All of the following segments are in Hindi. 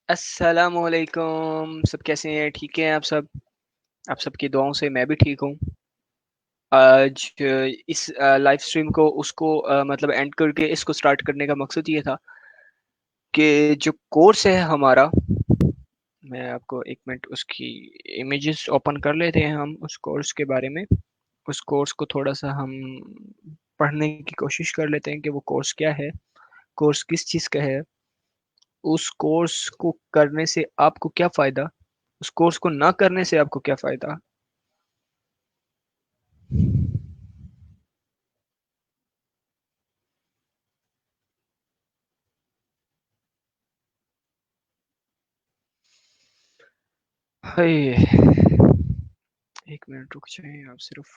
अस्सलामुअलैकुम। सब कैसे हैं? ठीक हैं आप सब? आप सबकी दुआओं से मैं भी ठीक हूँ। आज इस लाइव स्ट्रीम को मतलब एंड करके इसको स्टार्ट करने का मकसद ये था कि जो कोर्स है हमारा, मैं आपको एक मिनट उसकी इमेजेस ओपन कर लेते हैं हम उस कोर्स के बारे में। उस कोर्स को थोड़ा सा हम पढ़ने की कोशिश कर लेते हैं कि वो कोर्स क्या है, कोर्स किस चीज़ का है, उस कोर्स को करने से आपको क्या फ़ायदा, उस कोर्स को ना करने से आपको क्या फ़ायदा। हाय! 1 मिनट रुक जाएँ आप सिर्फ़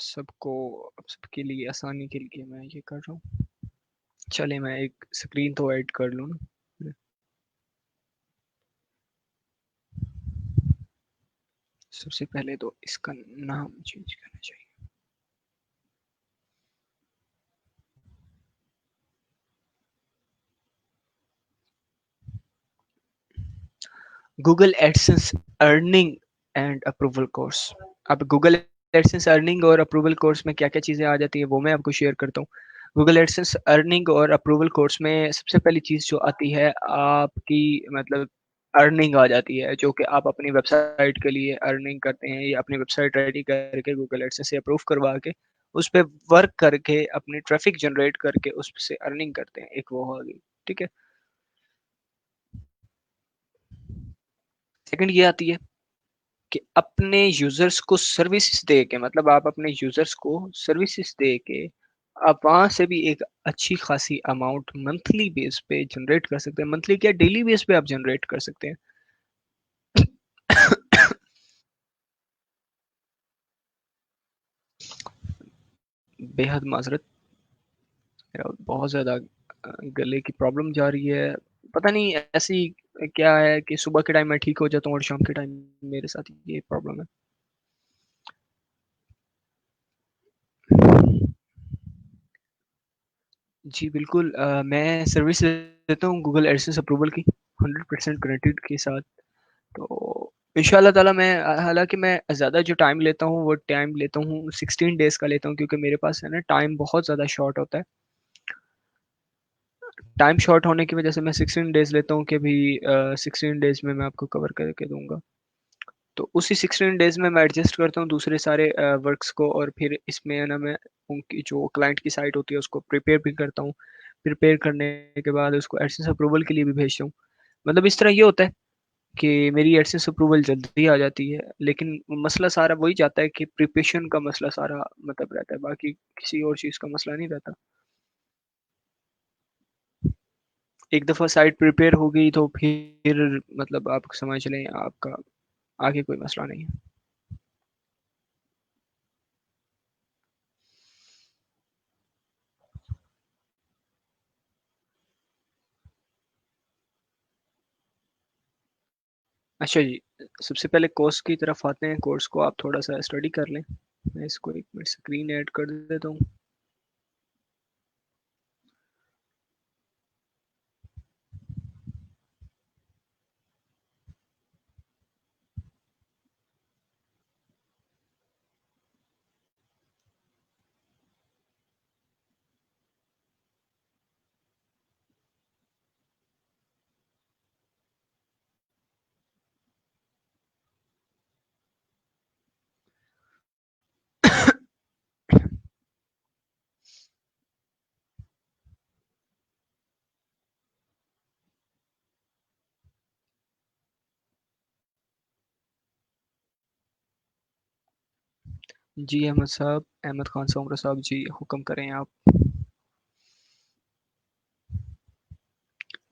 सबको सबके लिए आसानी के लिए मैं ये कर रहा हूँ। चलें मैं एक स्क्रीन तो ऐड कर लूँ ना। सबसे पहले तो इसका नाम चेंज करना चाहिए। Google AdSense earning and approval course. अब गूगल एडसेंस अर्निंग और अप्रूवल कोर्स में क्या-क्या चीज़ें आ जाती हैं वो मैं आपको शेयर करता हूँ। गूगल एडसेंस अर्निंग और अप्रूवल कोर्स में सबसे पहली चीज़ जो आती है आपकी मतलब अर्निंग आ जाती है, जो कि आप अपनी वेबसाइट के लिए अर्निंग करते हैं या अपनी वेबसाइट रेडी करके गूगल एडसेंस से अप्रूव करवा के उस पे वर्क करके अपनी ट्रैफिक जनरेट करके उससे अर्निंग करते हैं। एक वो हो गई, ठीक है? सेकंड ये आती है कि अपने यूज़र्स को सर्विसेज़ दे के मतलब आप अपने यूज़र्स को सर्विसेज़ दे के आप वहाँ से भी एक अच्छी खासी अमाउंट मंथली बेस पे जनरेट कर सकते हैं। मंथली क्या डेली बेस पे आप जनरेट कर सकते हैं। बेहद माज़रत, मेरा बहुत ज़्यादा गले की प्रॉब्लम जा रही है। पता नहीं ऐसी क्या है कि सुबह के टाइम मैं ठीक हो जाता हूँ और शाम के टाइम मेरे साथ ये प्रॉब्लम है। जी, बिल्कुल मैं सर्विस लेता हूँ गूगल एडसेंस अप्रूवल की 100% गारंटीड के साथ। तो इंशाअल्लाह ताला मैं हालाँकि मैं ज़्यादा जो टाइम लेता हूँ, वो टाइम लेता हूँ 16 डेज़ का लेता हूँ क्योंकि मेरे पास है ना टाइम बहुत ज़्यादा शॉर्ट होता है। टाइम शॉर्ट होने की वज़ह से मैं 16 डेज़ लेता हूँ कि भई 16 डेज़ में मैं आपको कवर करके दूँगा। तो उसी 16 डेज़ में मैं एडजस्ट करता हूँ दूसरे सारे वर्क्स को और फिर इसमें है ना मैं उनकी जो क्लाइंट की साइट होती है उसको प्रिपेयर भी करता हूँ। प्रिपेयर करने के बाद उसको एडसेंस अप्रूवल के लिए भी भेजता हूँ। मतलब इस तरह ये होता है कि मेरी एडसेंस अप्रूवल जल्दी आ जाती है, लेकिन मसला सारा वही जाता है कि प्रिपरेशन का मसला सारा मतलब रहता है, बाकी किसी और चीज़ का मसला नहीं रहता। एक दफ़ा साइट प्रिपेयर हो गई तो फिर मतलब आप समझ लें आपका आगे कोई मसला नहीं है। अच्छा जी, सबसे पहले कोर्स की तरफ आते हैं, कोर्स को आप थोड़ा-सा स्टडी कर लें। मैं इसको 1 मिनट स्क्रीन ऐड कर देता हूँ। जी अहमद साहब, अहमद खान सोमरा साहब जी, हुक्म करें आप।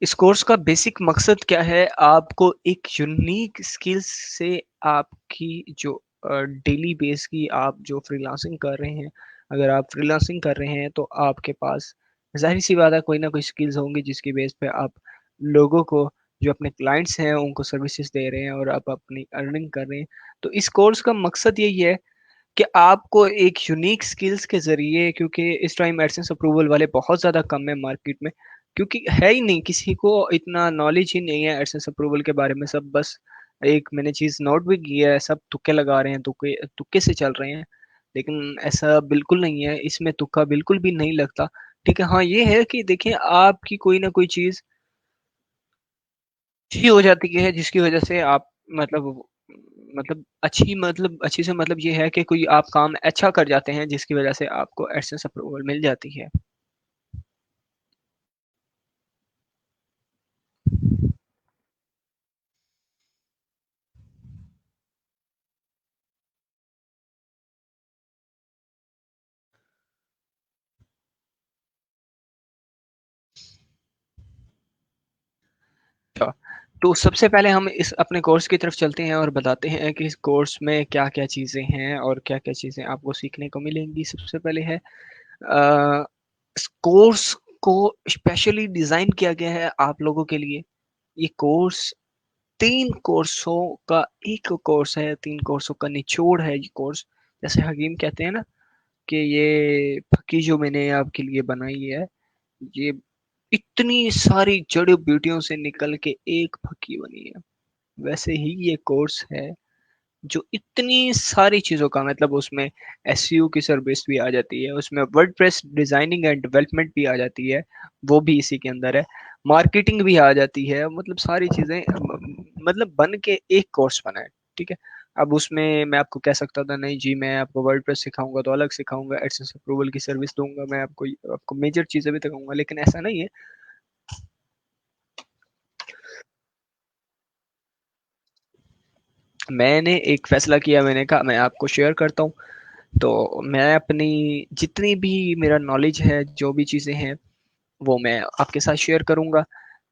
इस कोर्स का बेसिक मकसद क्या है? आपको एक यूनिक स्किल्स से आपकी जो डेली बेस की आप जो फ्रीलांसिंग कर रहे हैं, अगर आप फ्रीलांसिंग कर रहे हैं तो आपके पास ज़ाहिर-सी बात है कोई ना कोई स्किल्स होंगी जिसकी बेस पे आप लोगों को जो अपने क्लाइंट्स हैं उनको सर्विसेज़ दे रहे हैं और आप अपनी अर्निंग कर रहे हैं। तो इस कोर्स का मकसद यही है कि आपको एक यूनिक स्किल्स के ज़रिए क्योंकि इस टाइम एडसेंस अप्रूवल वाले बहुत ज़्यादा कम है मार्केट में। क्योंकि है ही नहीं, किसी को इतना नॉलेज ही नहीं है एडसेंस अप्रूवल के बारे में। सब बस, एक मैंने चीज नोट भी की है, सब तुक्के लगा रहे हैं, तुक्के तुक्के से चल रहे हैं। लेकिन ऐसा बिल्कुल नहीं है, इसमें तुक्का बिल्कुल भी नहीं लगता। ठीक है, हाँ ये है कि देखिए आपकी कोई ना कोई चीज अच्छी हो जाती है जिसकी वजह से आप मतलब अच्छी से मतलब ये है कि कोई आप काम अच्छा कर जाते हैं जिसकी वजह से आपको एडसेंस अप्रूवल मिल जाती है। अच्छा, तो सबसे पहले हम इस अपने कोर्स की तरफ चलते हैं और बताते हैं कि इस कोर्स में क्या क्या चीज़ें हैं और क्या क्या चीज़ें आपको सीखने को मिलेंगी। सबसे पहले है इस कोर्स को स्पेशली डिज़ाइन किया गया है आप लोगों के लिए। ये कोर्स 3 कोर्सों का एक कोर्स है, 3 कोर्सों का निचोड़ है ये कोर्स। जैसे हकीम कहते हैं ना कि ये फकी जो मैंने आपके लिए बनाई है, ये इतनी सारी जड़ी बूटियों से निकल के एक फकी बनी है। वैसे ही ये कोर्स है जो इतनी सारी चीजों का मतलब उसमें एसईओ की सर्विस भी आ जाती है, उसमें वर्डप्रेस डिजाइनिंग एंड डेवलपमेंट भी आ जाती है, वो भी इसी के अंदर है। मार्केटिंग भी आ जाती है, मतलब सारी चीजें मतलब बन के एक कोर्स बना है। ठीक है, अब उसमें मैं आपको कह सकता था नहीं जी मैं आपको वर्डप्रेस सिखाऊंगा तो अलग सिखाऊंगा, एडसेंस अप्रूवल की सर्विस दूंगा, मैं आपको आपको मेजर चीजें भी दिखाऊंगा, लेकिन ऐसा नहीं है। मैंने एक फैसला किया, मैंने कहा मैं आपको शेयर करता हूँ। तो मैं अपनी जितनी भी मेरा नॉलेज है, जो भी चीज़ें हैं, वो मैं आपके साथ शेयर करूँगा,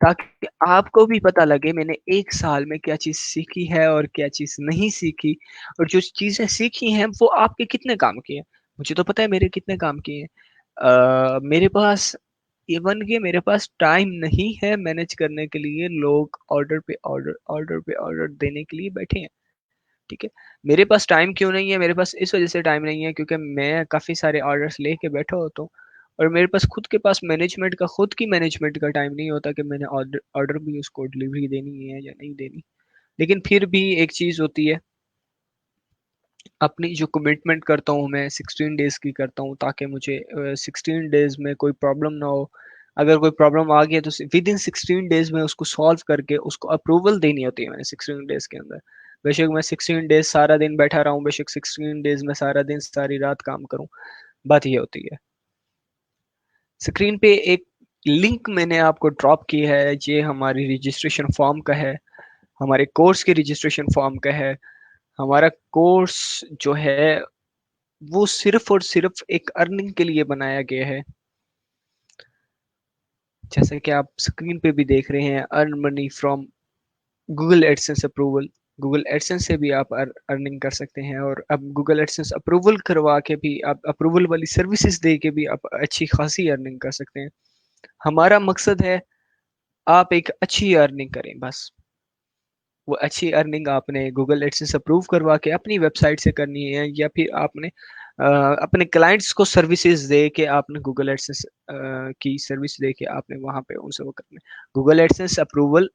ताकि आपको भी पता लगे मैंने 1 साल में क्या चीज़ सीखी है और क्या चीज़ नहीं सीखी, और जो चीज़ें सीखी हैं वो आपके कितने काम की हैं। मुझे तो पता है मेरे कितने काम की हैं। मेरे पास इवन कि मेरे पास टाइम नहीं है मैनेज करने के लिए, लोग ऑर्डर पे ऑर्डर, ऑर्डर पे ऑर्डर देने के लिए बैठे हैं। ठीक है, मेरे पास टाइम क्यों नहीं है, मेरे पास इस वजह से टाइम नहीं है क्योंकि मैं काफ़ी सारे ऑर्डर्स लेके बैठा होता हूँ, और मेरे पास खुद के पास मैनेजमेंट का, खुद की मैनेजमेंट का टाइम नहीं होता कि मैंने ऑर्डर ऑर्डर भी उसको डिलीवरी देनी है या नहीं देनी। लेकिन फिर भी एक चीज़ होती है, अपनी जो कमिटमेंट करता हूँ मैं 16 डेज की करता हूँ, ताकि मुझे 16 डेज में कोई प्रॉब्लम ना हो। अगर कोई प्रॉब्लम आ गया तो विद इन 16 डेज में उसको सॉल्व करके उसको अप्रूवल देनी होती है मैंने 16 डेज के अंदर। बेशक मैं 16 डेज सारा दिन बैठा रहा हूँ, बेशक 16 डेज में सारा दिन सारी रात काम करूँ, बात ये होती है। स्क्रीन पे एक लिंक मैंने आपको ड्रॉप की है, ये हमारी रजिस्ट्रेशन फॉर्म का है, हमारे कोर्स के रजिस्ट्रेशन फॉर्म का है। हमारा कोर्स जो है वो सिर्फ और सिर्फ एक अर्निंग के लिए बनाया गया है। जैसे कि आप स्क्रीन पे भी देख रहे हैं, earn money from Google AdSense approval. Google AdSense से भी आप अर्निंग कर सकते हैं, और अब गूगल एडसेंस अप्रूवल करवा के भी आप, अप्रूवल वाली सर्विसेज दे के भी आप अच्छी खासी अर्निंग कर सकते हैं। हमारा मकसद है आप एक अच्छी अर्निंग करें बस। वो अच्छी अर्निंग आपने गूगल एडसेंस अप्रूव करवा के अपनी वेबसाइट से करनी है, या फिर आपने अपने क्लाइंट्स को सर्विसेज दे के आपने गूगल एडसेंस की सर्विस दे के आपने वहां पे उनसे वो करना है। गूगल एडसेंस अप्रूवल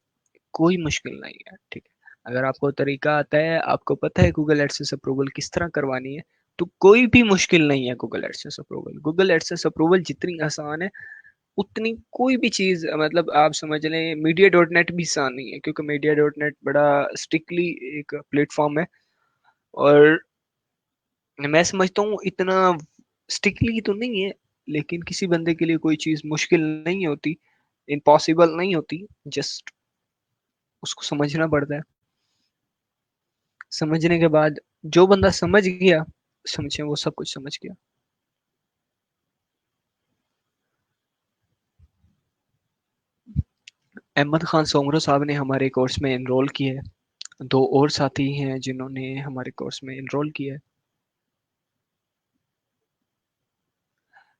कोई मुश्किल नहीं है। ठीक है, अगर आपको तरीका आता है, आपको पता है गूगल एडसेंस अप्रूवल किस तरह करवानी है, तो कोई भी मुश्किल नहीं है Google AdSense approval. Google AdSense approval जितनी आसान है उतनी कोई भी चीज, मतलब आप समझ लें मीडिया डॉट नेट भी आसान नहीं है, क्योंकि मीडिया डॉट नेट बड़ा स्ट्रिक्टली एक प्लेटफॉर्म है, और मैं समझता हूँ इतना स्ट्रिक्टली तो नहीं है, लेकिन किसी बंदे के लिए कोई चीज मुश्किल नहीं होती, इम्पॉसिबल नहीं होती, जस्ट उसको समझना पड़ता है। समझने के बाद जो बंदा समझ गया, समझे वो सब कुछ समझ गया। अहमद खान सोमरो साहब ने हमारे कोर्स में इनरोल किया है, 2 और साथी हैं जिन्होंने हमारे कोर्स में इनरोल किया है।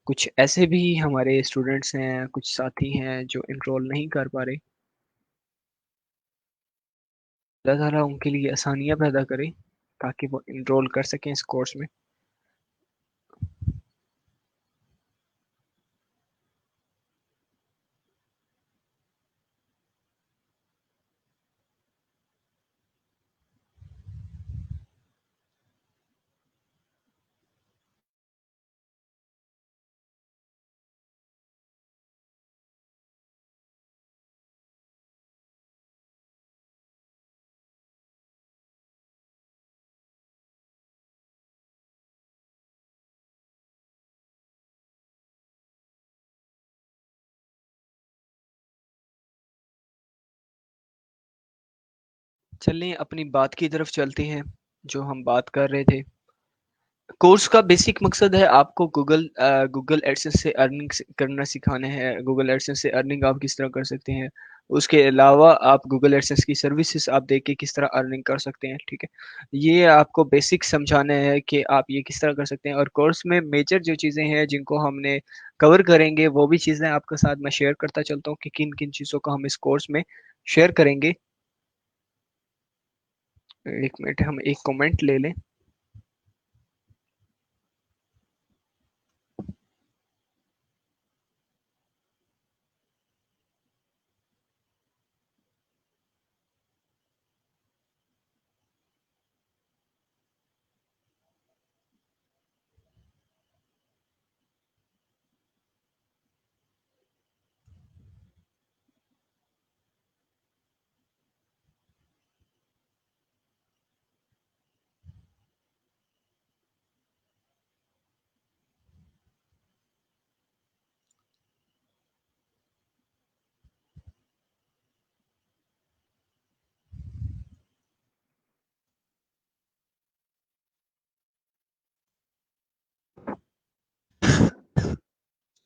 कुछ ऐसे भी हमारे स्टूडेंट्स हैं, कुछ साथी हैं जो इनरोल नहीं कर पा रहे। अल्लाह ताला उनके लिए आसानियाँ पैदा करे ताकि वो इनरोल कर सकें इस कोर्स में। चलें अपनी बात की तरफ चलते हैं, जो हम बात कर रहे थे। कोर्स का बेसिक मकसद है आपको गूगल एडसेंस से अर्निंग करना सिखाना है। गूगल एडसेंस से अर्निंग आप किस तरह कर सकते हैं, उसके अलावा आप गूगल एडसेंस की सर्विसेज आप देख के किस तरह अर्निंग कर सकते हैं, ठीक है। ये आपको बेसिक समझाना है कि आप ये किस तरह कर सकते हैं, और कोर्स में मेजर जो चीज़ें हैं जिनको हमने कवर करेंगे वो भी चीज़ें आपके साथ मैं शेयर करता चलता हूँ कि किन किन चीज़ों को हम इस कोर्स में शेयर करेंगे। एक मिनट, हम एक कमेंट ले लें।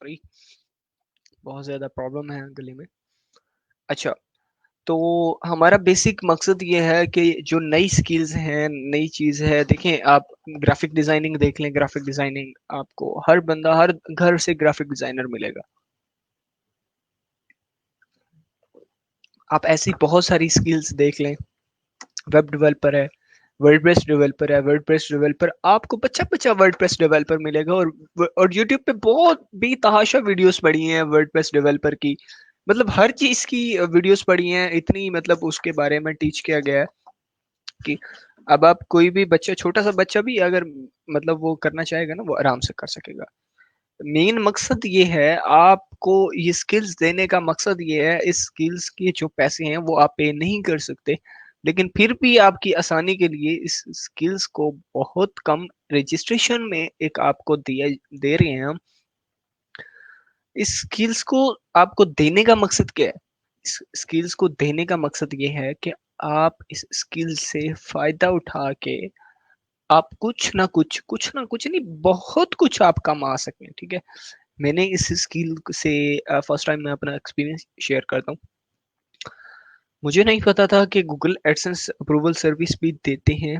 सॉरी, बहुत ज़्यादा प्रॉब्लम है गले में। अच्छा, तो हमारा बेसिक मकसद ये है कि जो नई स्किल्स हैं, नई चीज़ है, देखें आप ग्राफिक डिज़ाइनिंग देख लें। ग्राफिक डिज़ाइनिंग आपको हर बंदा, हर घर से ग्राफिक डिज़ाइनर मिलेगा। आप ऐसी बहुत सारी स्किल्स देख लें। वेब डेवलपर है, वर्डप्रेस डेवलपर है, वर्डप्रेस डेवलपर आपको बच्चा बच्चा वर्डप्रेस डेवलपर मिलेगा। और यूट्यूब पे बहुत बेतहाशा वीडियोस पड़ी हैं वर्डप्रेस डेवलपर की। मतलब हर चीज़ की वीडियोस पड़ी हैं, इतनी मतलब उसके बारे में टीच किया गया है कि अब आप कोई भी बच्चा, छोटा सा बच्चा भी अगर मतलब वो करना चाहेगा ना, वो आराम से कर सकेगा। मेन मकसद ये है, आपको ये स्किल्स देने का मकसद ये है। इस स्किल्स के जो पैसे हैं वो आप पे नहीं कर सकते, लेकिन फिर भी आपकी आसानी के लिए इस स्किल्स को बहुत कम रजिस्ट्रेशन में एक आपको दिया दे रहे हैं हम। इस स्किल्स को आपको देने का मकसद क्या है? इस स्किल्स को देने का मकसद ये है कि आप इस स्किल से फायदा उठा के आप कुछ ना कुछ नहीं, बहुत कुछ आप कमा सकें, ठीक है। मैंने इस स्किल से फर्स्ट टाइम मैं अपना एक्सपीरियंस शेयर करता हूँ। मुझे नहीं पता था कि गूगल एडसेंस अप्रूवल सर्विस भी देते हैं।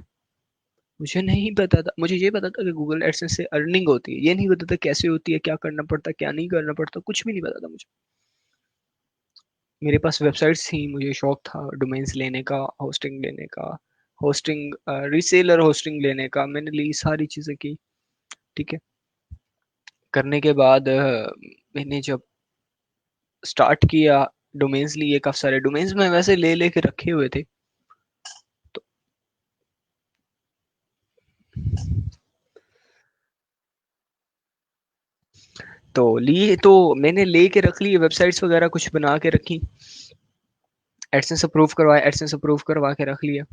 मुझे नहीं पता था, मुझे ये पता था कि गूगल एडसेंस से अर्निंग होती है। ये नहीं पता था कैसे होती है, क्या करना पड़ता, क्या नहीं करना पड़ता, कुछ भी नहीं पता था मुझे। मेरे पास वेबसाइट्स थी, मुझे शौक था डोमेन्स लेने का, होस्टिंग लेने का, होस्टिंग रीसेलर होस्टिंग लेने का। मैंने ली, सारी चीज़ें की, ठीक है। करने के बाद मैंने जब स्टार्ट किया, डोमेन्स लिए, काफ़ी सारे डोमेन्स मैं वैसे ले लेके रखे हुए थे। तो, तो लिए तो मैंने लेके रख लिए, वेबसाइट्स वगैरह कुछ बना के रखी, एडसेंस अप्रूव करवाया, एडसेंस अप्रूव करवा के रख लिया।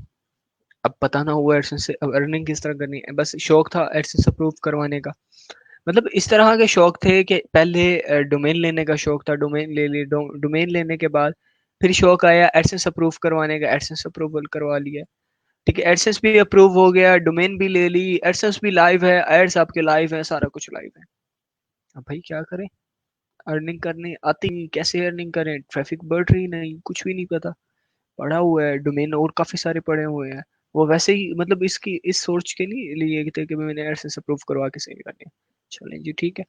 अब पता ना हुआ एडसेंस से अब अर्निंग किस तरह करनी है, बस शौक था एडसेंस अप्रूव करवाने का। मतलब इस तरह के शौक थे कि पहले डोमेन लेने का शौक था, डोमेन ले ली, डोमेन लेने के बाद फिर शौक आया एडसेंस अप्रूव करवाने का, एडसेंस अप्रूवल करवा लिया, ठीक है। एडसेंस भी अप्रूव हो गया, डोमेन भी ले ली, एडसेंस भी लाइव है, एड्स आपके लाइव है, सारा कुछ लाइव है। अब भाई क्या करें, अर्निंग करने आती नहीं, कैसे अर्निंग करें, ट्रैफिक बढ़ रही नहीं, कुछ भी नहीं पता। पड़ा हुआ है डोमेन और काफी सारे पड़े हुए हैं, वो वैसे ही मतलब इसकी इस सोच के लिए थे कि मैंने एडसेंस अप्रूव करवा के सेल करनी है। चलें जी, ठीक है।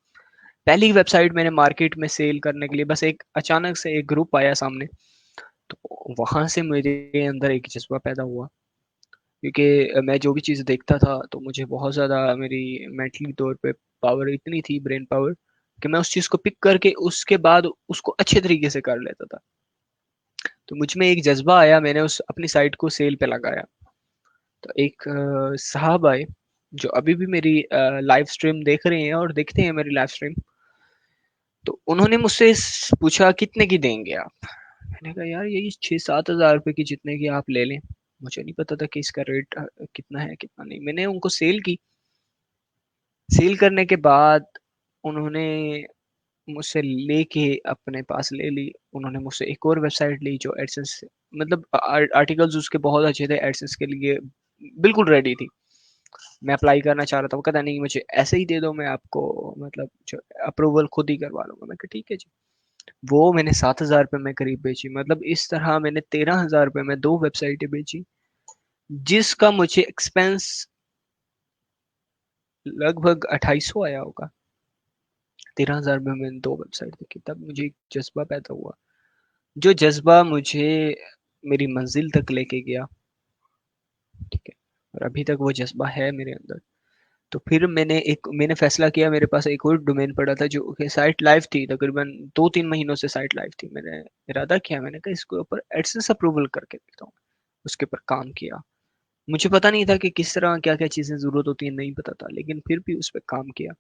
पहली वेबसाइट मैंने मार्केट में सेल करने के लिए, बस एक अचानक से एक ग्रुप आया सामने, तो वहां से मेरे अंदर एक जज्बा पैदा हुआ। क्योंकि मैं जो भी चीज़ देखता था तो मुझे बहुत ज़्यादा मेरी मेंटली तौर पे पावर इतनी थी, ब्रेन पावर, कि मैं उस चीज़ को पिक करके उसके बाद उसको अच्छे तरीके से कर लेता था। तो मुझ में एक जज्बा आया, मैंने उस अपनी साइट को सेल पे लगाया। तो एक साहब आए जो अभी भी मेरी लाइव स्ट्रीम देख रहे हैं और देखते हैं मेरी लाइव स्ट्रीम। तो उन्होंने मुझसे पूछा कितने की देंगे आप। मैंने कहा यार यही 6-7 हज़ार रुपए की, जितने की आप ले लें। मुझे नहीं पता था कि इसका रेट कितना है कितना नहीं। मैंने उनको सेल की। सेल करने के बाद उन्होंने मुझसे लेके अपने पास ले ली। उन्होंने मुझसे एक और वेबसाइट ली जो एडसेंस मतलब आर्टिकल्स उसके बहुत अच्छे थे, एडसेंस के लिए बिल्कुल रेडी थी। मैं अप्लाई करना चाह रहा था, वो कहता नहीं मुझे ऐसे ही दे दो, मैं आपको मतलब जो अप्रूवल खुद ही करवा लूंगा। मैं कहा ठीक है जी। वो मैंने 7,000 रुपये में करीब बेची। मतलब इस तरह मैंने 13,000 रुपये में 2 वेबसाइटें बेची, जिसका मुझे एक्सपेंस लगभग 2800 आया होगा। 13,000 रुपये में 2 वेबसाइट देखी, तब मुझे एक जज्बा पैदा हुआ, जो जज्बा मुझे मेरी मंजिल तक लेके गया। ठीक है, और अभी तक वो जज्बा है मेरे अंदर। तो फिर मैंने फैसला किया, मेरे पास एक और डोमेन पड़ा था जो कि साइट लाइव थी, तकरीबन 2-3 महीनों से साइट लाइव थी। मैंने इरादा किया, मैंने कहा इसके ऊपर एडसेंस अप्रूवल करके देखता हूँ। उसके ऊपर काम किया। मुझे पता नहीं था कि किस तरह क्या क्या चीज़ें ज़रूरत होती है, नहीं पता था, लेकिन फिर भी उस पर काम किया।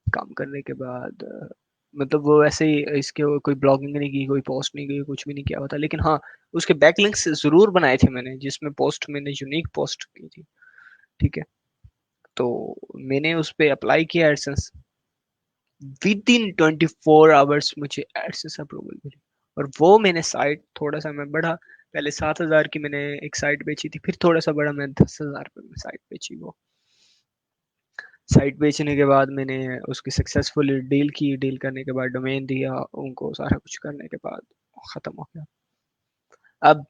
काम करने के बाद मतलब वो ऐसे ही इसके कोई ब्लॉगिंग नहीं की, कोई पोस्ट नहीं की, कुछ भी नहीं किया हुआ था, लेकिन हाँ उसके बैकलिंक्स ज़रूर बनाए थे मैंने, जिसमें पोस्ट मैंने यूनिक पोस्ट की थी। ठीक है, तो मैंने उस पे अप्लाई किया एडसेंस। विद इन 24 आवर्स मुझे एडसेंस अप्रूवल मिली। और वो मैंने साइट थोड़ा सा मैं बढ़ा, पहले 7,000 की मैंने एक साइट बेची थी, फिर थोड़ा सा बढ़ा, मैं 10,000 रुपये में साइट बेची। वो साइट बेचने के बाद मैंने उसकी सक्सेसफुल डील की, डील करने के बाद डोमेन दिया उनको, सारा कुछ करने के बाद खत्म हो गया। अब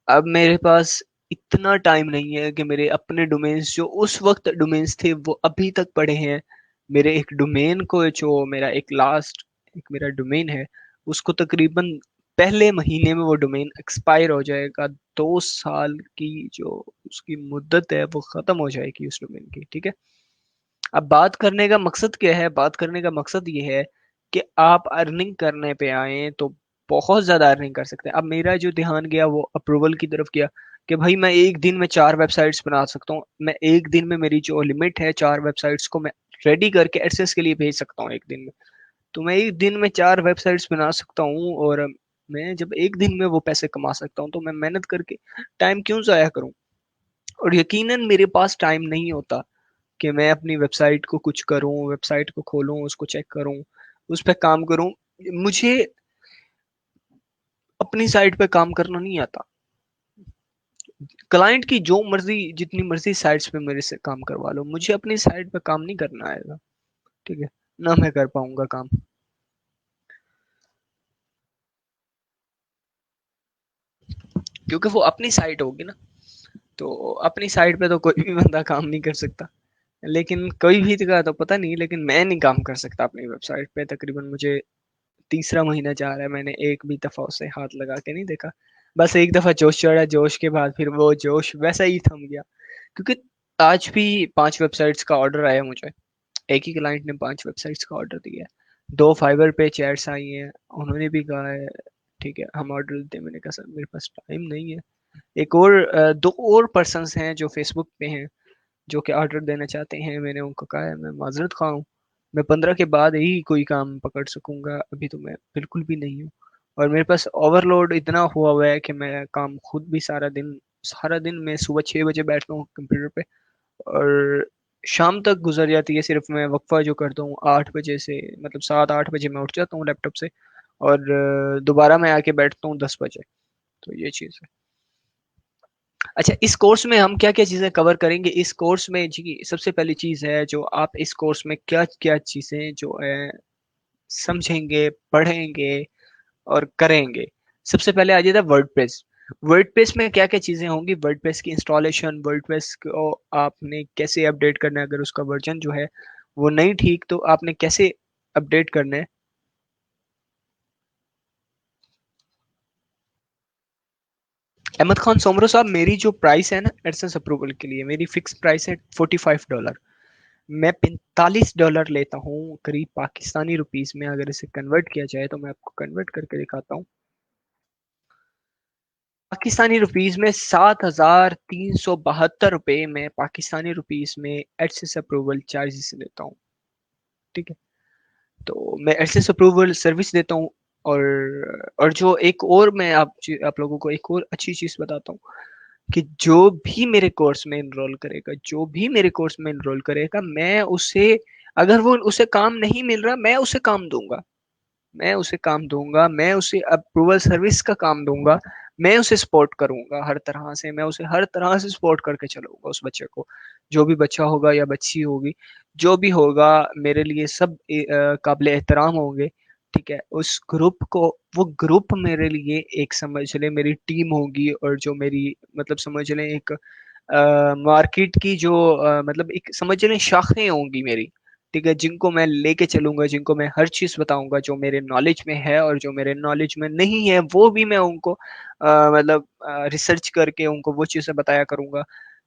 अब मेरे पास इतना टाइम नहीं है कि मेरे अपने डोमेन्स, जो उस वक्त डोमेन्स थे, वो अभी तक पड़े हैं। मेरे एक डोमेन को, जो मेरा एक लास्ट एक मेरा डोमेन है, उसको तकरीबन पहले महीने में वो डोमेन एक्सपायर हो जाएगा। 2 साल की जो उसकी मुद्दत है वो खत्म हो जाएगी उस डोमेन की। ठीक है, अब बात करने का मकसद क्या है? बात करने का मकसद ये है कि आप अर्निंग करने पे आए तो बहुत ज्यादा अर्निंग कर सकते हैं। अब मेरा जो ध्यान गया वो अप्रूवल की तरफ गया, कि भाई मैं एक दिन में 4 वेबसाइट्स बना सकता हूँ। मैं एक दिन में, मेरी जो लिमिट है 4 वेबसाइट्स को मैं रेडी करके एडसेंस के लिए भेज सकता हूँ एक दिन में। तो मैं एक दिन में 4 वेबसाइट्स बना सकता हूँ, और मैं जब एक दिन में वो पैसे कमा सकता हूँ तो मैं मेहनत करके टाइम क्यों जाया करूँ? और यकीनन मेरे पास टाइम नहीं होता कि मैं अपनी वेबसाइट को कुछ करूं, वेबसाइट को खोलूं, उसको चेक करूं, उस पर काम करूं। मुझे अपनी साइट पे काम करना नहीं आता। क्लाइंट की जो मर्जी, जितनी मर्जी साइट्स पे मेरे से काम करवा लो, मुझे अपनी साइट पे काम नहीं करना आएगा। ठीक है, ना मैं कर पाऊंगा काम, क्योंकि वो अपनी साइट होगी ना। तो अपनी साइट पे तो कोई भी बंदा काम नहीं कर सकता। लेकिन कोई भी का तो पता नहीं, लेकिन मैं नहीं काम कर सकता अपनी वेबसाइट पे। तकरीबन मुझे तीसरा महीना जा रहा है, मैंने एक भी दफा उसे हाथ लगा के नहीं देखा। बस एक दफा जोश चढ़ा, जोश के बाद फिर वो जोश वैसा ही थम गया। क्योंकि आज भी 5 वेबसाइट्स का ऑर्डर आया मुझे। एक ही क्लाइंट ने 5 वेबसाइट्स का ऑर्डर दिया है। 2 फाइवर पे चैट्स आई हैं, उन्होंने भी कहा है ठीक है हम ऑर्डर देते हैं। मैंने कहा सर मेरे पास टाइम नहीं है। एक और 2 और पर्सन्स हैं जो फेसबुक पे हैं, जो कि ऑर्डर देना चाहते हैं। मैंने उनको कहा है मैं माजरत खा हूँ, मैं 15 के बाद ही कोई काम पकड़ सकूंगा, अभी तो मैं बिल्कुल भी नहीं हूँ। और मेरे पास ओवरलोड इतना हुआ है कि मैं काम खुद भी सारा दिन मैं सुबह 6 बजे बैठता हूँ कंप्यूटर पे, और शाम तक गुजर जाती है। सिर्फ मैं वक्फा जो करता हूँ 8 बजे से, मतलब 7-8 बजे मैं उठ जाता हूँ लैपटॉप से, और दोबारा मैं आके बैठता हूँ 10 बजे। तो ये चीज़ है। अच्छा, इस कोर्स में हम क्या क्या चीज़ें कवर करेंगे? इस कोर्स में जी सबसे पहली चीज़ है, जो आप इस कोर्स में क्या क्या चीज़ें जो है समझेंगे, पढ़ेंगे और करेंगे। सबसे पहले आ जाता है वर्डप्रेस। वर्डप्रेस में क्या क्या चीज़ें होंगी? वर्डप्रेस की इंस्टॉलेशन, वर्डप्रेस को आपने कैसे अपडेट करना है, अगर उसका वर्जन जो है वो नहीं ठीक, तो आपने कैसे अपडेट करना है। अहमद खान सोमरो साहब, मेरी जो प्राइस है ना एडसेंस अप्रूवल के लिए, मेरी फिक्स प्राइस है $45। मैं $45 लेता हूँ, करीब पाकिस्तानी रुपीस में अगर इसे कन्वर्ट किया जाए, तो मैं आपको कन्वर्ट करके दिखाता हूँ। पाकिस्तानी रुपीस में 7,372 रुपये में, पाकिस्तानी रुपीस में एडसेंस अप्रूवल चार्जेस लेता हूँ। ठीक है, तो मैं एडसेंस अप्रूवल सर्विस देता हूँ। और जो एक और मैं आप लोगों को एक और अच्छी चीज़ बताता हूँ, कि जो भी मेरे कोर्स में इनरोल करेगा, जो भी मेरे कोर्स में इनरोल करेगा, मैं उसे, अगर वो उसे काम नहीं मिल रहा, मैं उसे काम दूंगा। मैं उसे काम दूंगा, मैं उसे अप्रूवल सर्विस का काम दूंगा। मैं उसे सपोर्ट करूंगा हर तरह से, मैं उसे हर तरह से सपोर्ट करके चलूंगा उस बच्चे को। जो भी बच्चा होगा या बच्ची होगी, जो भी होगा, मेरे लिए सब काबिल एहतराम होंगे। ठीक है, उस ग्रुप को, वो ग्रुप मेरे लिए एक, समझ ले मेरी टीम होगी, और जो मेरी मतलब समझ लें एक मार्केट की जो मतलब एक समझ लें शाखें होंगी मेरी। ठीक है, जिनको मैं लेके चलूंगा, जिनको मैं हर चीज बताऊंगा जो मेरे नॉलेज में है, और जो मेरे नॉलेज में नहीं है वो भी मैं उनको मतलब रिसर्च करके उनको वो चीजें बताया करूंगा,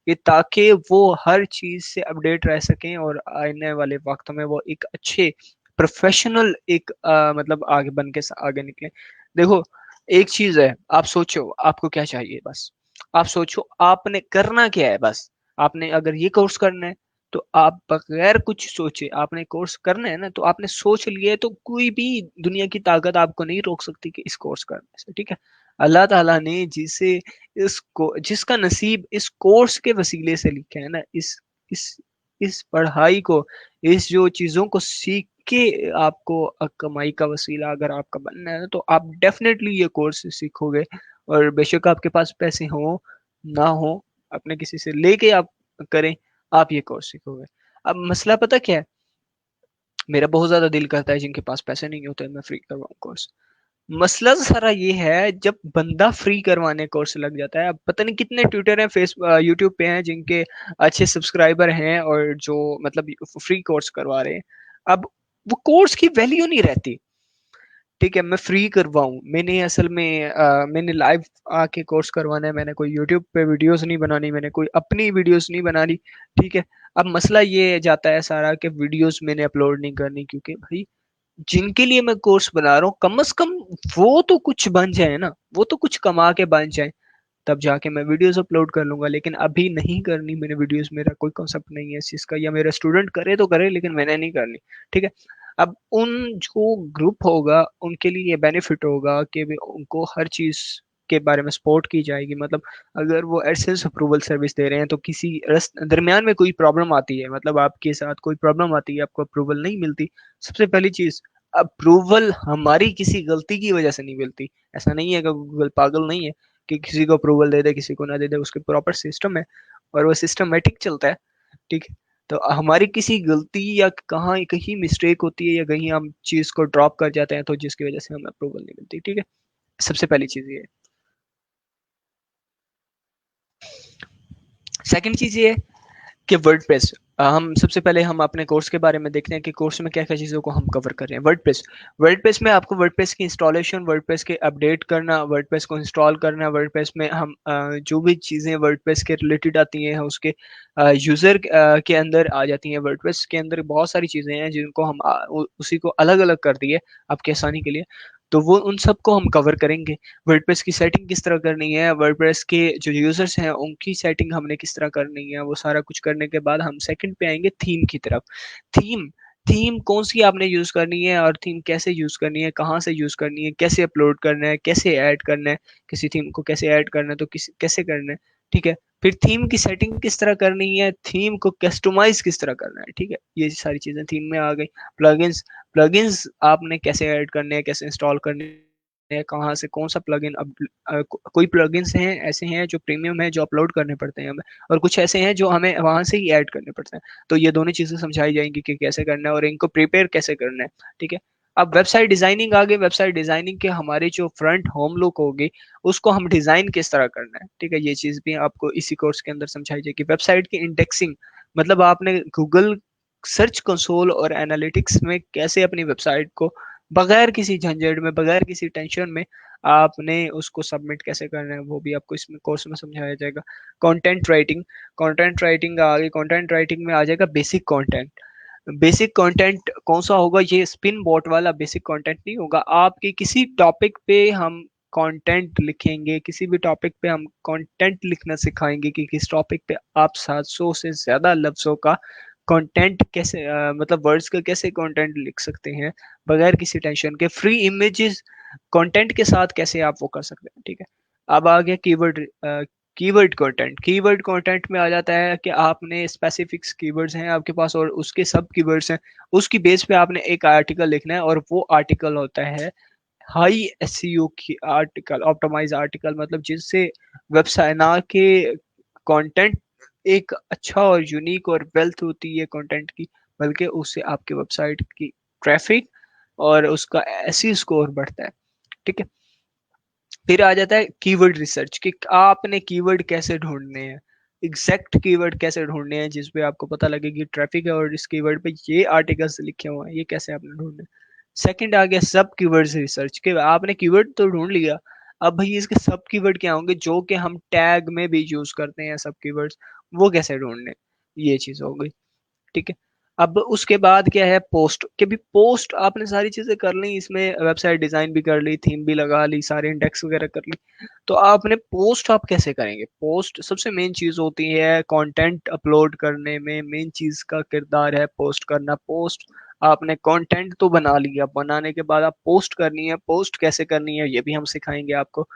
कि ताकि वो हर चीज से अपडेट रह सकें, और आने वाले वक्त में वो एक अच्छे प्रोफेशनल एक मतलब आगे बन के आगे निकले। देखो, एक चीज है, आप सोचो आपको क्या चाहिए बस। आप सोचो आपने करना क्या है बस। आपने अगर ये कोर्स करना है, तो आप बगैर कुछ सोचे, आपने कोर्स करना है ना, तो आपने सोच लिया है, तो कोई भी दुनिया की ताकत आपको नहीं रोक सकती कि इस कोर्स करने से। ठीक है, अल्लाह ताला ने जिसे इसको, जिसका नसीब इस कोर्स के वसीले से लिखा है ना, इस इस पढ़ाई को, इस जो चीजों को सीख के आपको कमाई का वसीला अगर आपका बनना है, तो आप डेफिनेटली ये कोर्स सीखोगे। और बेशक आपके पास पैसे हो ना हो, अपने किसी से लेके आप करें, आप ये कोर्स सीखोगे। अब मसला पता क्या है, मेरा बहुत ज्यादा दिल करता है जिनके पास पैसे नहीं होते मैं फ्री करवाऊं कोर्स। मसला सारा ये है, जब बंदा फ्री करवाने कोर्स लग जाता है, अब पता नहीं कितने ट्विटर हैं, फेस यूट्यूब पे हैं जिनके अच्छे सब्सक्राइबर हैं, और जो मतलब फ्री कोर्स करवा रहे हैं। अब वो कोर्स की वैल्यू नहीं रहती। ठीक है, मैं फ्री करवाऊं, मैंने असल में मैंने लाइव आके कोर्स करवाना है, मैंने कोई यूट्यूब पे वीडियोस नहीं बनानी, मैंने कोई अपनी वीडियोस नहीं बनानी। ठीक है, अब मसला ये जाता है सारा कि वीडियोस मैंने अपलोड नहीं करनी, क्योंकि भाई जिनके लिए मैं कोर्स बना रहा हूँ, कम से कम वो तो कुछ बन जाए ना, वो तो कुछ कमा के बन जाए, तब जाके मैं वीडियोस अपलोड कर लूंगा। लेकिन अभी नहीं करनी मैंने वीडियोस, मेरा कोई कॉन्सेप्ट नहीं है इस चीज का, या मेरा स्टूडेंट करे तो करे, लेकिन मैंने नहीं करनी। ठीक है, अब उन जो ग्रुप होगा उनके लिए ये बेनिफिट होगा कि उनको हर चीज के बारे में सपोर्ट की जाएगी। मतलब अगर वो एडसेंस अप्रूवल सर्विस दे रहे हैं, तो किसी दरमियान में कोई प्रॉब्लम आती है, मतलब आपके साथ कोई प्रॉब्लम आती है, आपको अप्रूवल नहीं मिलती, सबसे पहली चीज, अप्रूवल हमारी किसी गलती की वजह से नहीं मिलती। ऐसा नहीं है कि गूगल पागल नहीं है कि किसी को अप्रूवल दे दे किसी को ना दे दे, उसके प्रॉपर सिस्टम है, और वो सिस्टमेटिक चलता है। ठीक है, तो हमारी किसी गलती या कहाँ कहीं मिस्टेक होती है, या कहीं हम चीज को ड्रॉप कर जाते हैं, तो जिसकी वजह से हमें अप्रूवल नहीं मिलती। ठीक है, सबसे पहली चीज ये है। सेकंड चीज ये है कि वर्डप्रेस, हम सबसे पहले हम अपने कोर्स के बारे में देखते हैं कि कोर्स में क्या क्या चीज़ों को हम कवर कर रहे हैं। वर्डप्रेस, वर्डप्रेस में आपको वर्डप्रेस की इंस्टॉलेशन, वर्डप्रेस के अपडेट करना, वर्डप्रेस को इंस्टॉल करना, वर्डप्रेस में हम जो भी चीज़ें वर्डप्रेस के रिलेटेड आती हैं उसके यूज़र के अंदर आ जाती हैं। वर्डप्रेस के अंदर बहुत सारी चीज़ें हैं जिनको हम उसी को अलग अलग कर दिए आपकी आसानी के लिए, तो वो उन सबको हम कवर करेंगे। वर्डप्रेस की सेटिंग किस तरह करनी है, वर्डप्रेस के जो यूजर्स हैं उनकी सेटिंग हमने किस तरह करनी है, वो सारा कुछ करने के बाद हम सेकंड पे आएंगे थीम की तरफ। थीम, थीम कौन सी आपने यूज करनी है, और थीम कैसे यूज करनी है, कहाँ से यूज करनी है, कैसे अपलोड करना है, कैसे ऐड करना है, किसी थीम को कैसे ऐड करना है, तो किस कैसे करना है। ठीक है, फिर थीम की सेटिंग किस तरह करनी है, थीम को कस्टमाइज किस तरह करना है। ठीक है, ये सारी चीजें थीम में आ गई। प्लगइन्स, प्लगइन्स आपने कैसे ऐड करने हैं, कैसे इंस्टॉल करने हैं, कहाँ से कौन सा प्लगइन। अब कोई प्लगइन्स हैं ऐसे हैं जो प्रीमियम है, जो अपलोड करने पड़ते हैं हमें, और कुछ ऐसे हैं जो हमें वहां से ही ऐड करने पड़ते हैं। तो ये दोनों चीजें समझाई जाएंगी कि कैसे करना है और इनको प्रिपेयर कैसे करना है। ठीक है, अब वेबसाइट डिजाइनिंग आ गई। वेबसाइट डिजाइनिंग के हमारे जो फ्रंट होम लुक होगी, उसको हम डिजाइन किस तरह करना है। ठीक है, ये चीज भी आपको इसी कोर्स के अंदर समझाई जाएगी। वेबसाइट की इंडेक्सिंग, मतलब आपने गूगल सर्च कंसोल और एनालिटिक्स में कैसे अपनी वेबसाइट को बगैर किसी झंझट में, बगैर किसी टेंशन में आपने उसको सबमिट कैसे करना है, वो भी आपको इसमें कोर्स में समझाया जाएगा। कंटेंट राइटिंग, कंटेंट राइटिंग आ गई। कंटेंट राइटिंग में आ जाएगा बेसिक कंटेंट। बेसिक कंटेंट कौन सा होगा, ये स्पिन बोट वाला बेसिक कंटेंट नहीं होगा। आपके किसी टॉपिक पे हम कंटेंट लिखेंगे, किसी भी टॉपिक पे हम कंटेंट लिखना सिखाएंगे कि किस टॉपिक पे आप 700 से ज्यादा लफ्जों का कंटेंट कैसे मतलब वर्ड्स का कैसे कंटेंट लिख सकते हैं बगैर किसी टेंशन के। फ्री इमेजेस कंटेंट के साथ कैसे आप वो कर सकते हैं। ठीक है, अब आ गया keyword. Keyword content, keyword content में आ जाता है कि आपने स्पेसिफिक्स कीवर्ड्स हैं आपके पास और उसके सब कीवर्ड्स हैं, उसकी बेस पे आपने एक आर्टिकल लिखना है, और वो आर्टिकल होता है हाई एसईओ की आर्टिकल, ऑप्टिमाइज आर्टिकल, मतलब जिससे वेबसाइट ना के कंटेंट एक अच्छा और यूनिक और वेल्थ होती है कंटेंट की, बल्कि उससे आपके वेबसाइट की ट्रैफिक और उसका एसईओ स्कोर बढ़ता है। ठीक है। फिर आ जाता है कीवर्ड रिसर्च कि आपने कीवर्ड कैसे ढूंढने हैं, एग्जैक्ट कीवर्ड कैसे ढूंढने हैं जिसपे आपको पता लगे कि ट्रैफिक है और इस कीवर्ड पे ये आर्टिकल्स लिखे हुए हैं, ये कैसे आपने ढूंढने। सेकंड आ गया सब कीवर्ड्स रिसर्च के आपने कीवर्ड तो ढूंढ लिया, अब भाई इसके सब कीवर्ड क्या होंगे जो कि हम टैग में भी यूज करते हैं सब कीवर्ड्स, वो कैसे ढूंढने, ये चीज हो गई। ठीक है। अब उसके बाद क्या है, पोस्ट के भी, पोस्ट आपने सारी चीजें कर ली, इसमें वेबसाइट डिजाइन भी कर ली, थीम भी लगा ली, सारे इंडेक्स वगैरह कर ली, तो आपने पोस्ट आप कैसे करेंगे। पोस्ट सबसे मेन चीज होती है कंटेंट अपलोड करने में, मेन चीज का किरदार है पोस्ट करना। पोस्ट आपने कंटेंट तो बना लिया, बनाने के बाद आप पोस्ट करनी है, पोस्ट कैसे करनी है ये भी हम सिखाएंगे आपको।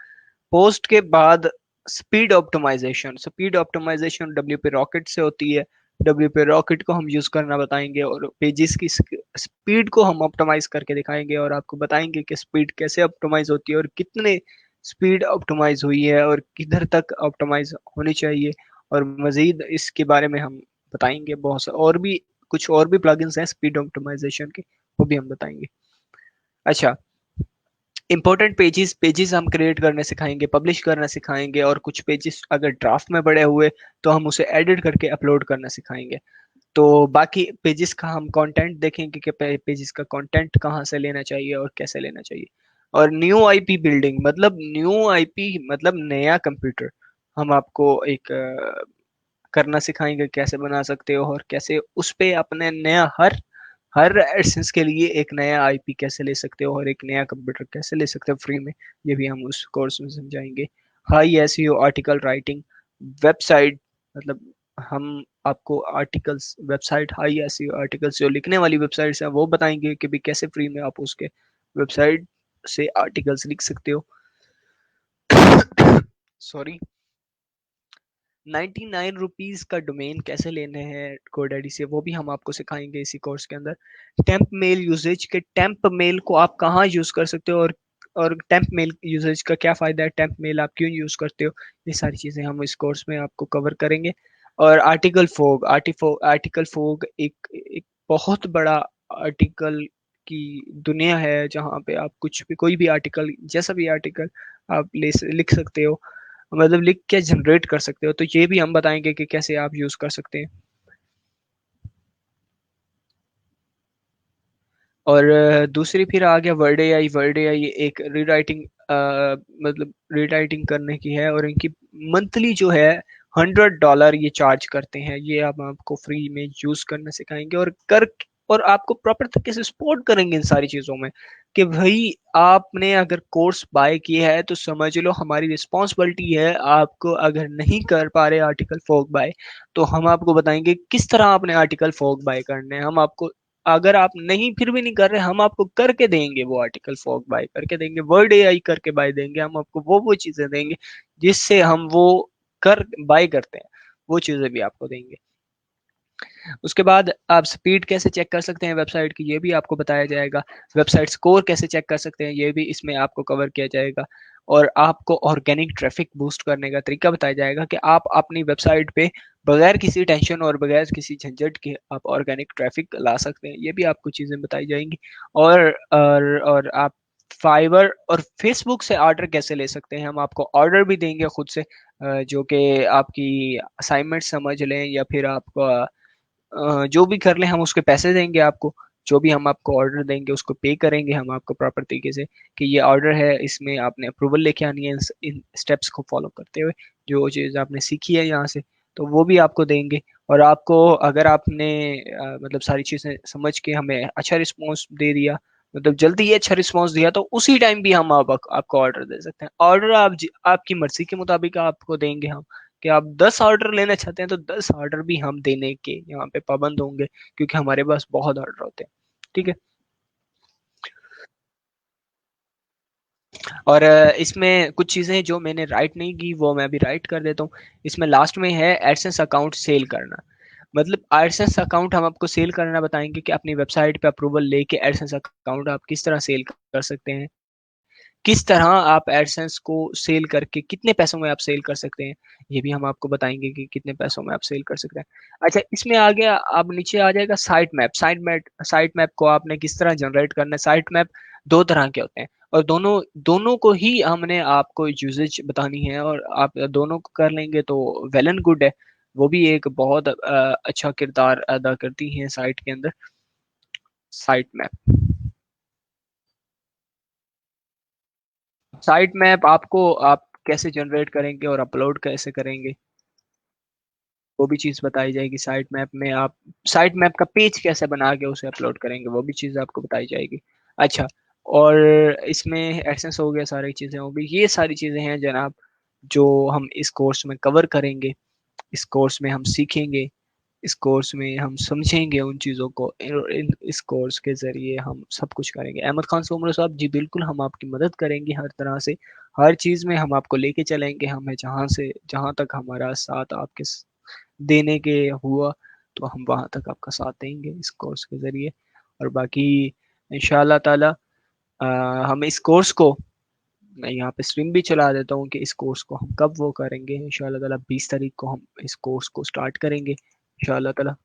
पोस्ट के बाद speed optimisation, speed optimisation WP Rocket से होती है, डब्ल्यूपी रॉकेट को हम यूज करना बताएंगे और पेजेस की स्पीड को हम ऑप्टिमाइज करके दिखाएंगे और आपको बताएंगे कि स्पीड कैसे ऑप्टिमाइज होती है और कितने स्पीड ऑप्टिमाइज हुई है और किधर तक ऑप्टिमाइज होनी चाहिए। और मजीद इसके बारे में हम बताएंगे, बहुत सा और भी कुछ और भी प्लगइन्स हैं स्पीड ऑप्टिमाइजेशन के, वो भी हम बताएंगे। अच्छा, इंपॉर्टेंट पेजेस, पेजेस हम क्रिएट करने सिखाएंगे, पब्लिश करना सिखाएंगे, और कुछ पेजेस अगर ड्राफ्ट में पड़े हुए तो हम उसे एडिट करके अपलोड करना सिखाएंगे। तो बाकी पेजेस का हम कंटेंट देखेंगे कि पेजेस का कंटेंट कहाँ से लेना चाहिए और कैसे लेना चाहिए। और न्यू आईपी बिल्डिंग, मतलब न्यू आईपी मतलब नया कंप्यूटर, हम आपको एक करना सिखाएंगे कैसे बना सकते हो और कैसे उस पे अपने नया हर हर एडसेंस के लिए एक नया आईपी कैसे ले सकते हो और एक नया कंप्यूटर कैसे ले सकते हो फ्री में, ये भी हम उस कोर्स में समझाएंगे। High SEO article writing, website, मतलब हम आपको articles, website high SEO articles जो लिखने वाली वेबसाइट्स हैं वो बताएंगे कि भी कैसे फ्री में आप उसके वेबसाइट से आर्टिकल्स लिख सकते हो। सॉरी, 99 रुपीज का डोमेन कैसे लेने हैं GoDaddy से, वो भी हम आपको सिखाएंगे इसी कोर्स के अंदर। टेम्प मेल यूजेज के, टेम्प मेल को आप कहाँ यूज कर सकते हो और टेम्प मेल यूजेज का क्या फायदा है, टेम्प मेल आप क्यों यूज करते हो, ये सारी चीजें हम इस कोर्स में आपको कवर करेंगे। और आर्टिकल फोग, आर्टिकल फोग एक एक बहुत बड़ा आर्टिकल की दुनिया है जहाँ पे आप कुछ भी, कोई भी आर्टिकल, जैसा भी आर्टिकल आप लिख सकते हो, मतलब लिख के जनरेट कर सकते हो, तो ये भी हम बताएंगे कि कैसे आप यूज कर सकते हैं। और दूसरी फिर आ गया वर्ड एआई। वर्ड एआई एक रीराइटिंग, मतलब रीराइटिंग करने की है, और इनकी मंथली जो है $100 ये चार्ज करते हैं, ये हम आपको फ्री में यूज करना सिखाएंगे और कर, और आपको प्रॉपर तरीके से सपोर्ट करेंगे इन सारी चीजों में कि भाई आपने अगर कोर्स बाय किया है तो समझ लो हमारी रिस्पॉन्सिबिलिटी है, आपको अगर नहीं कर पा रहे आर्टिकल फोक बाय, तो हम आपको बताएंगे किस तरह आपने आर्टिकल फोक बाय करने हैं। हम आपको, अगर आप नहीं फिर भी नहीं कर रहे, हम आपको करके देंगे, वो आर्टिकल फॉग बाय करके देंगे, वर्ड एआई करके बाय देंगे, हम आपको वो चीजें देंगे जिससे हम वो कर बाय करते हैं, वो चीजें भी आपको देंगे। उसके बाद आप स्पीड कैसे चेक कर सकते हैं वेबसाइट की, ये भी आपको बताया जाएगा। वेबसाइट स्कोर कैसे चेक कर सकते हैं, ये भी इसमें आपको कवर किया जाएगा। और आपको ऑर्गेनिक ट्रैफिक बूस्ट करने का तरीका बताया जाएगा कि आप अपनी वेबसाइट पे बगैर किसी टेंशन और बगैर किसी झंझट के आप ऑर्गेनिक ट्रैफिक ला सकते हैं, ये भी आपको चीज़ें बताई जाएंगी। और आप फाइवर और फेसबुक से ऑर्डर कैसे ले सकते हैं, हम आपको ऑर्डर भी देंगे खुद से, जो कि आपकी असाइनमेंट समझ लें या फिर आपको जो भी कर ले हम उसके पैसे देंगे आपको, जो भी हम आपको ऑर्डर देंगे उसको पे करेंगे हम आपको प्रॉपर तरीके से कि ये ऑर्डर है, इसमें आपने अप्रूवल लेके आनी है इन स्टेप्स को फॉलो करते हुए, जो चीज़ आपने सीखी है यहाँ से, तो वो भी आपको देंगे। और आपको अगर आपने मतलब सारी चीज़ें समझ के हमें अच्छा रिस्पॉन्स दे दिया, मतलब जल्दी ही अच्छा रिस्पॉन्स दिया, तो उसी टाइम भी हम आपको ऑर्डर दे सकते हैं। ऑर्डर आप आपकी मर्जी के मुताबिक आपको देंगे हम, कि आप 10 ऑर्डर लेना चाहते हैं तो 10 ऑर्डर भी हम देने के यहाँ पे पाबंद होंगे, क्योंकि हमारे पास बहुत ऑर्डर होते हैं। ठीक है। और इसमें कुछ चीजें जो मैंने राइट नहीं की वो मैं अभी राइट कर देता हूँ। इसमें लास्ट में है एडसेंस अकाउंट सेल करना, मतलब एडसेंस अकाउंट हम आपको सेल करना बताएंगे कि अपनी वेबसाइट पे अप्रूवल लेके एडसेंस अकाउंट आप किस तरह सेल कर सकते हैं। किस तरह आप एडसेंस को सेल करके कितने पैसों में आप सेल कर सकते हैं, ये भी हम आपको बताएंगे कि कितने पैसों में आप सेल कर सकते हैं। अच्छा, इसमें आ गया, अब नीचे आ जाएगा साइट मैप। साइट मैप को आपने किस तरह जनरेट करना है। साइट मैप दो तरह के होते हैं, और दोनों दोनों को ही हमने आपको यूजेज बतानी है, और आप दोनों को कर लेंगे तो वेल एंड गुड है। वो भी एक बहुत अच्छा किरदार अदा करती हैं साइट के अंदर, साइट मैप। साइट मैप आपको आप कैसे जनरेट करेंगे और अपलोड कैसे करेंगे, वो भी चीज़ बताई जाएगी। साइट मैप में आप साइट मैप का पेज कैसे बना के उसे अपलोड करेंगे, वो भी चीज़ आपको बताई जाएगी। अच्छा, और इसमें एडसेंस हो गया, सारी चीज़ें हो गई, ये सारी चीज़ें हैं जनाब जो हम इस कोर्स में कवर करेंगे। इस कोर्स में हम सीखेंगे, इस कोर्स में हम समझेंगे उन चीज़ों को, इस कोर्स के ज़रिए हम सब कुछ करेंगे। अहमद खान सोमरो साहब जी, बिल्कुल हम आपकी मदद करेंगे हर तरह से, हर चीज़ में हम आपको लेके चलेंगे। हमें जहाँ तक हमारा साथ आपके देने के हुआ, तो हम वहाँ तक आपका साथ देंगे इस कोर्स के ज़रिए। और बाकी इंशाल्लाह ताला अ, हम इस कोर्स को, मैं यहाँ पे स्ट्रीम भी चला देता हूँ कि इस कोर्स को हम कब वो करेंगे। इंशाल्लाह ताला 20 तारीख को हम इस कोर्स को स्टार्ट करेंगे इंशाल्लाह ताला।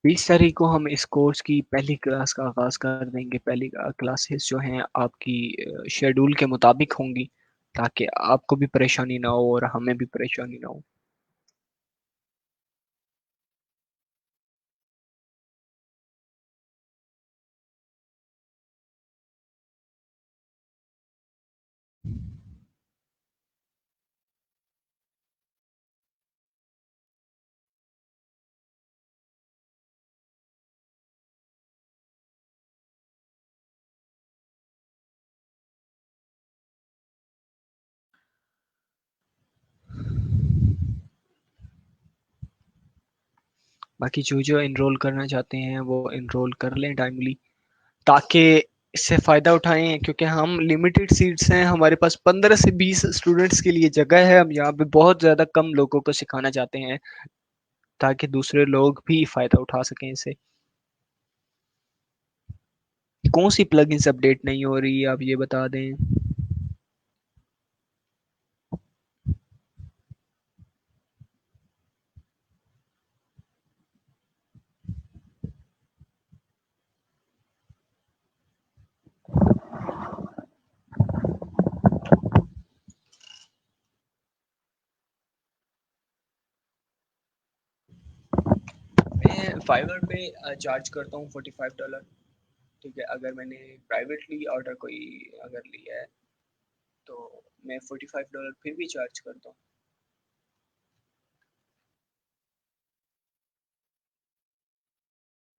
20 तारीख को हम इस कोर्स की पहली क्लास का आगाज़ कर देंगे। पहली क्लासेस जो हैं आपकी शेड्यूल के मुताबिक होंगी, ताकि आपको भी परेशानी ना हो और हमें भी परेशानी ना हो। बाकी जो इनरोल करना चाहते हैं वो इनरोल कर लें टाइमली, ताकि इससे फ़ायदा उठाएं, क्योंकि हम लिमिटेड सीट्स हैं, हमारे पास 15 से 20 स्टूडेंट्स के लिए जगह है। हम यहाँ पे बहुत ज़्यादा कम लोगों को सिखाना चाहते हैं, ताकि दूसरे लोग भी फ़ायदा उठा सकें इससे। कौन सी प्लगइन्स अपडेट नहीं हो रही है, आप ये बता दें। मैं फाइवर पे चार्ज करता हूँ $45। ठीक है, अगर मैंने प्राइवेटली ऑर्डर कोई अगर लिया है, तो मैं $45 फिर भी चार्ज करता हूँ।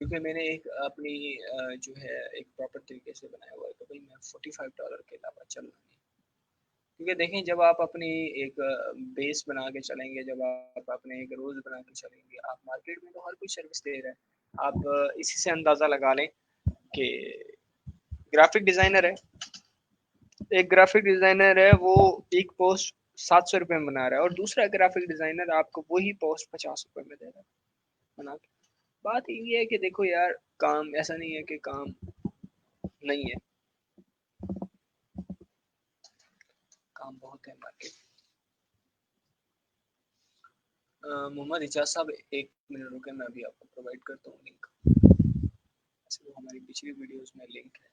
क्योंकि मैंने एक अपनी जो है एक प्रॉपर तरीके से बनाया हुआ है कि भाई मैं $45 के अलावा चलना नहीं। क्योंकि देखें, जब आप अपनी एक बेस बना के चलेंगे, जब आप अपने एक रोज बना के चलेंगे, आप मार्केट में तो हर कोई सर्विस दे रहा है। आप इसी से अंदाज़ा लगा लें कि ग्राफिक डिज़ाइनर है, एक ग्राफिक डिज़ाइनर है, वो एक पोस्ट ₹700 में बना रहा है, और दूसरा ग्राफिक डिज़ाइनर आपको वही पोस्ट ₹50 में दे रहा है बना के। बात ये है कि देखो यार, काम ऐसा नहीं है कि काम नहीं है, काम बहुत है मार्केट। मोहम्मद इजाज साहब, 1 मिनट रुके, मैं अभी आपको प्रोवाइड करता हूँ लिंक। ऐसे वो हमारी पिछली वीडियोस में लिंक है।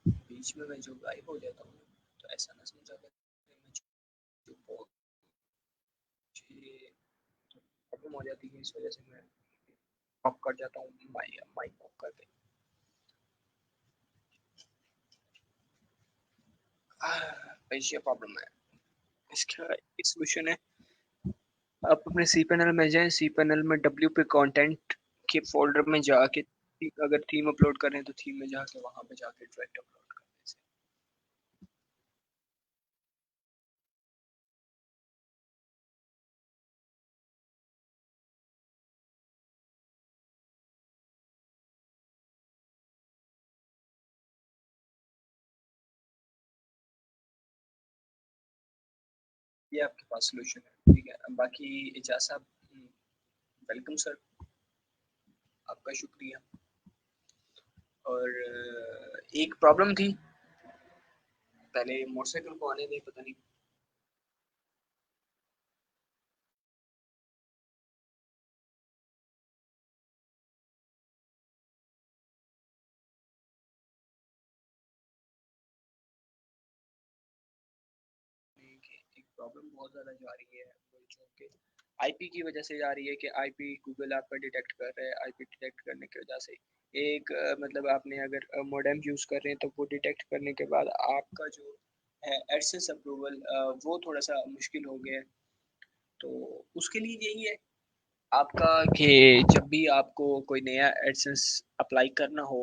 बीच में मैं जो गायब हो जाता हूँ। प्रॉब्लम हो जाती है, इस वजह से मैं ऑफ कर जाता हूँ माइक ऑफ करके। ऐसी प्रॉब्लम है। इसका एक सोल्यूशन है, आप अपने cpanel में जाएं, cpanel में wp कंटेंट के फोल्डर में जाके अगर थीम अपलोड करें तो थीम में जाके वहां पे जाके डायरेक्ट अपलोड कर दें। ये आपके पास सोल्यूशन है, ठीक है। बाकी एजाज साहब, वेलकम सर, आपका शुक्रिया। और एक प्रॉब्लम थी, पहले मोटरसाइकिल को आने नहीं, पता नहीं कि एक प्रॉब्लम बहुत ज़्यादा जा रही है, जो कि आईपी की वजह से जा रही है, कि आईपी गूगल आपका डिटेक्ट कर रहा है। आईपी डिटेक्ट करने की वजह से एक मतलब आपने अगर मोडेम यूज़ कर रहे हैं तो वो डिटेक्ट करने के बाद आपका जो है एडसेंस अप्रूवल वो थोड़ा सा मुश्किल हो गया है। तो उसके लिए यही है आपका कि जब भी आपको कोई नया एडसेंस अप्लाई करना हो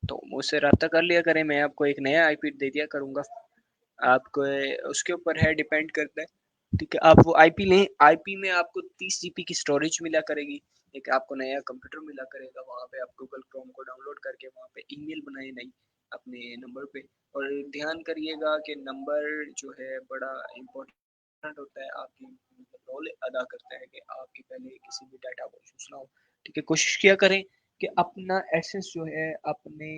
तो मुझसे रब्ता कर लिया करें, मैं आपको एक नया आईपी दे दिया करूँगा। आपको उसके ऊपर है, डिपेंड करता है, ठीक है। आप वो आईपी लें, आईपी में आपको 30 जीबी की स्टोरेज मिला करेगी, एक आपको नया कंप्यूटर मिला करेगा, वहाँ पे आप गूगल क्रोम को डाउनलोड करके वहाँ पे ईमेल बनाए नहीं अपने नंबर पे। और ध्यान करिएगा कि नंबर जो है बड़ा इम्पोर्टेंट होता है, आपकी रोल अदा करता है कि आपके पहले किसी भी डाटा को यूज ना हो, ठीक है। कोशिश किया करें कि अपना एसेंस जो है अपने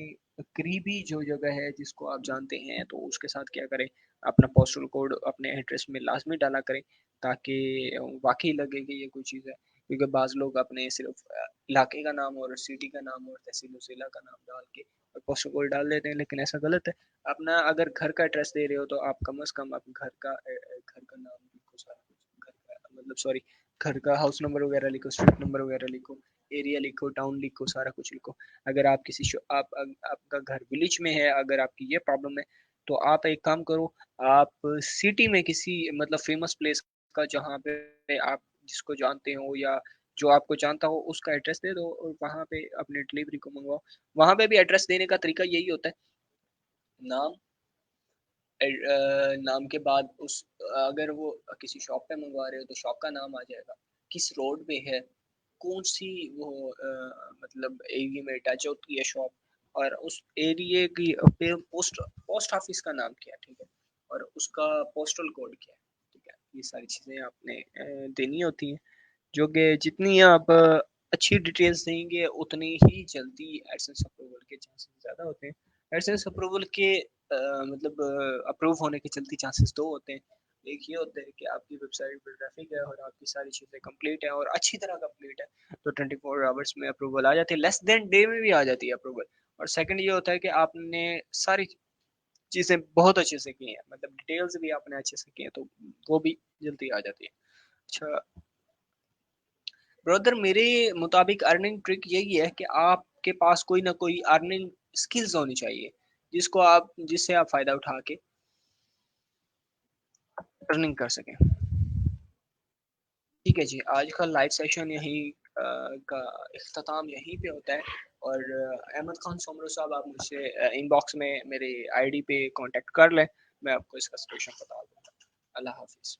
करीबी जो जगह है जिसको आप जानते हैं तो उसके साथ क्या करें, अपना पोस्टल कोड अपने एड्रेस में लाजमी डाला करें, ताकि वाकई लगे कि ये कोई चीज़ है। क्योंकि बाज़ लोग अपने सिर्फ इलाके का नाम और सिटी का नाम और तहसील और ज़िला का नाम डाल के और पोस्टल कोड डाल देते हैं, लेकिन ऐसा गलत है। अपना अगर घर का एड्रेस दे रहे हो तो आप कम से कम अपने घर का नाम लिखो, सारा कुछ घर का मतलब सॉरी, घर का हाउस नंबर वगैरह लिखो, स्ट्रीट नंबर वगैरह लिखो, एरिया लिखो, टाउन लिखो, सारा कुछ लिखो। अगर आप आपका घर विलेज में है, अगर आपकी ये प्रॉब्लम है तो आप एक काम करो, आप सिटी में किसी मतलब फेमस प्लेस का जहाँ पे आप जिसको जानते हो या जो आपको जानता हो उसका एड्रेस दे दो और वहाँ पे अपनी डिलीवरी को मंगवाओ। वहाँ पे भी एड्रेस देने का तरीका यही होता है, नाम नाम के बाद उस अगर वो किसी शॉप पे मंगवा रहे हो तो शॉप का नाम आ जाएगा, किस रोड पे है, कौन सी वो मतलब एरिया में अटैच होती है शॉप, और उस एरिया की पे पोस्ट ऑफिस का नाम क्या है, ठीक है, और उसका पोस्टल कोड क्या है, ठीक है। ये सारी चीज़ें आपने देनी होती हैं, जो कि जितनी आप अच्छी डिटेल्स देंगे उतनी ही जल्दी एडसेंस अप्रूवल के चांसेस ज़्यादा होते हैं। एडसेंस अप्रूवल के मतलब अप्रूव होने के जल्दी चांसेस दो होते हैं। एक ये होता है कि आपकी वेबसाइट पर ट्रैफिक है और आपकी सारी चीज़ें कंप्लीट है और अच्छी तरह कंप्लीट है तो 24 आवर्स में अप्रूवल आ जाती है, लेस देन डे में भी आ जाती है अप्रूवल। और सेकंड ये होता है कि आपने सारी चीज़ें बहुत अच्छे से की हैं, मतलब डिटेल्स भी आपने अच्छे से की हैं तो वो भी जल्दी आ जाती है। अच्छा ब्रदर, मेरे मुताबिक अर्निंग ट्रिक यही है कि आपके पास कोई ना कोई अर्निंग स्किल्स होनी चाहिए जिससे आप फायदा उठा के अर्निंग कर सकें। ठीक है जी, आज का लाइव सेशन यहीं का इख्तिताम यहीं पे होता है। और अहमद खान सोमरो साहब, आप मुझसे इनबॉक्स में मेरे आईडी पे कांटेक्ट कर लें, मैं आपको इसका सलूशन बता दूंगा। अल्लाह हाफिज़।